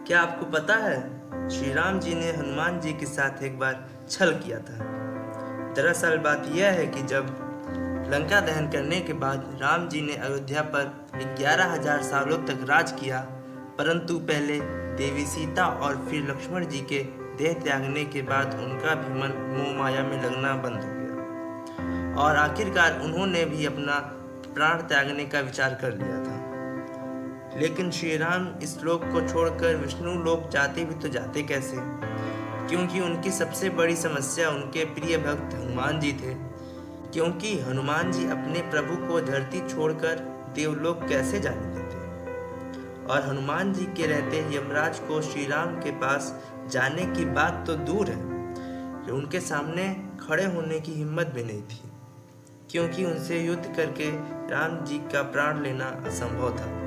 क्या आपको पता है श्री राम जी ने हनुमान जी के साथ एक बार छल किया था। दरअसल बात यह है कि जब लंका दहन करने के बाद राम जी ने अयोध्या पर 11,000 सालों तक राज किया, परंतु पहले देवी सीता और फिर लक्ष्मण जी के देह त्यागने के बाद उनका भी मन मोह माया में लगना बंद हो गया और आखिरकार उन्होंने भी अपना प्राण त्यागने का विचार कर लिया था। लेकिन श्री राम इस लोक को छोड़कर विष्णु लोक जाते भी तो जाते कैसे, क्योंकि उनकी सबसे बड़ी समस्या उनके प्रिय भक्त हनुमान जी थे। क्योंकि हनुमान जी अपने प्रभु को धरती छोड़कर देवलोक कैसे जाने देते, और हनुमान जी के रहते यमराज को श्री राम के पास जाने की बात तो दूर है, उनके सामने खड़े होने की हिम्मत भी नहीं थी, क्योंकि उनसे युद्ध करके राम जी का प्राण लेना असंभव था।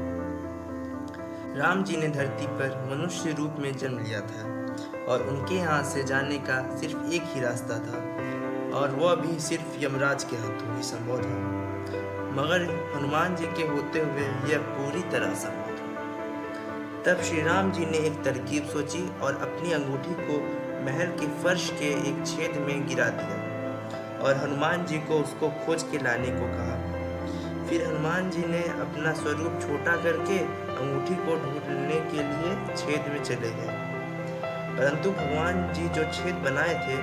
राम जी ने धरती पर मनुष्य रूप में जन्म लिया था और उनके यहाँ से जाने का सिर्फ एक ही रास्ता था, और वह भी सिर्फ यमराज के हाथों ही संभव था। मगर हनुमान जी के होते हुए यह पूरी तरह संभव था। तब श्री राम जी ने एक तरकीब सोची और अपनी अंगूठी को महल के फर्श के एक छेद में गिरा दिया और हनुमान जी को उसको खोज के लाने को कहा। फिर हनुमान जी ने अपना स्वरूप छोटा करके अंगूठी को ढूंढने के लिए छेद में चले गए, परंतु भगवान जी जो छेद बनाए थे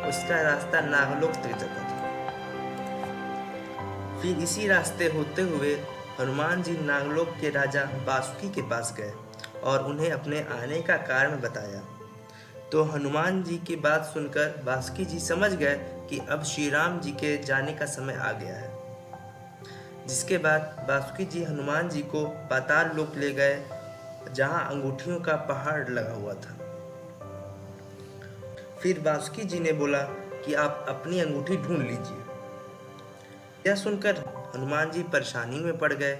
उसका रास्ता नागलोक तक जाता था। फिर इसी रास्ते होते हुए हनुमान जी नागलोक के राजा बासुकी के पास गए और उन्हें अपने आने का कारण बताया। तो हनुमान जी की बात सुनकर बासुकी जी समझ गए कि अब श्री राम जी के जाने का समय आ गया है। जिसके बाद बासुकी जी हनुमान जी को पाताल लोक ले गए, जहां अंगूठियों का पहाड़ लगा हुआ था। फिर बासुकी जी ने बोला कि आप अपनी अंगूठी ढूंढ लीजिए। यह सुनकर हनुमान जी परेशानी में पड़ गए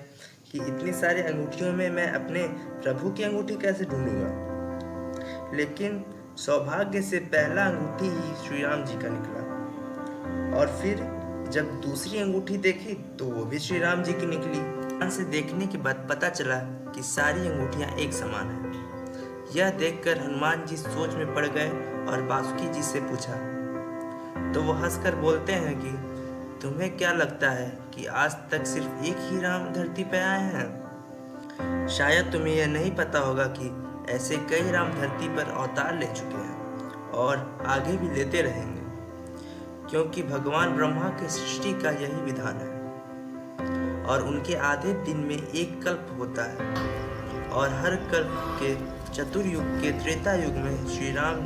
कि इतनी सारी अंगूठियों में मैं अपने प्रभु की अंगूठी कैसे ढूंढूंगा। लेकिन सौभाग्य से पहला अंगूठी ही श्री राम जी का निकला, और फिर जब दूसरी अंगूठी देखी तो वो भी श्री राम जी की निकली। ध्यान से देखने के बाद पता चला कि सारी अंगूठियां एक समान हैं। यह देखकर हनुमान जी सोच में पड़ गए और बासुकी जी से पूछा, तो वो हंसकर बोलते हैं कि तुम्हें क्या लगता है कि आज तक सिर्फ एक ही राम धरती पर आए हैं? शायद तुम्हें यह नहीं पता होगा कि ऐसे कई राम धरती पर अवतार ले चुके हैं और आगे भी लेते रहेंगे, क्योंकि भगवान ब्रह्मा की सृष्टि का यही विधान है और उनके आधे दिन में एक कल्प होता है, और हर कल्प के चतुर्युग के त्रेता युग में श्री राम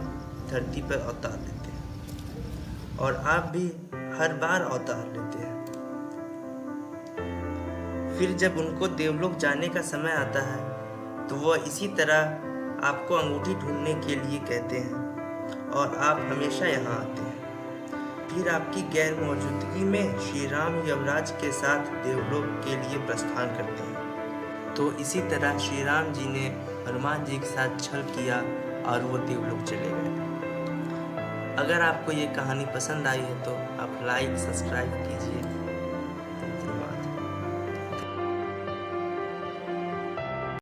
धरती पर अवतार लेते हैं, और आप भी हर बार अवतार लेते हैं। फिर जब उनको देवलोक जाने का समय आता है तो वह इसी तरह आपको अंगूठी ढूंढने के लिए कहते हैं और आप हमेशा यहाँ आते हैं। फिर आपकी गैर मौजूदगी में श्री राम यमराज के साथ देवलोक के लिए प्रस्थान करते हैं। तो इसी तरह श्री राम जी ने हनुमान जी के साथ छल किया और वो देवलोक चले गए। अगर आपको ये कहानी पसंद आई है तो आप लाइक सब्सक्राइब कीजिए।